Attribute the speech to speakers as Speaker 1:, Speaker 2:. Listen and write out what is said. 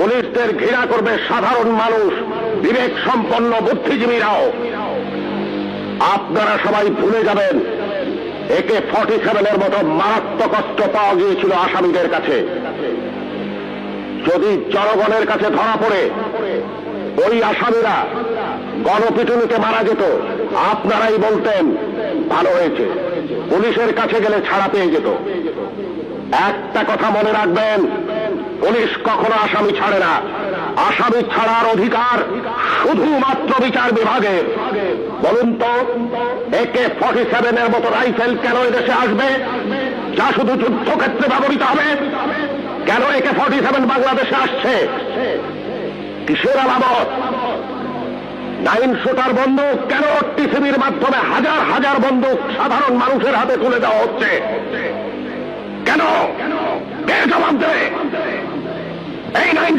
Speaker 1: পুলিশদের ঘৃণা করবে সাধারণ মানুষ, বিবেক সম্পন্ন বুদ্ধিজীবীরাও। আপনারা সবাই ভুলে যাবেন AK-47 মতো মারাত্মক অস্ত্র পাওয়া গিয়েছিল আসামিদের কাছে। যদি জনগণের কাছে ধরা পড়ে ওই আসামিরা গণপিটুনিতে মারা যেত, আপনারাই বলতেন ভালো হয়েছে, পুলিশের কাছে গেলে ছাড়া পেয়ে যেত। একটা কথা মনে রাখবেন, পুলিশ কখনো আসামি ছাড়ে না। আসামি ছাড়ার অধিকার শুধুমাত্র বিচার বিভাগের। বলুন তো, AK-47 মতো রাইফেল কেন এদেশে আসবে, যা শুধু যুদ্ধক্ষেত্রে ব্যবহৃত হবে? কেন AK-47 বাংলাদেশে আসছে? কিসের আলামত? 9 শুটার বন্দুক কেন TCBর মাধ্যমে হাজার হাজার বন্দুক সাধারণ মানুষের হাতে তুলে দেওয়া হচ্ছে? কেন? কে জবাব দেবে? এই 9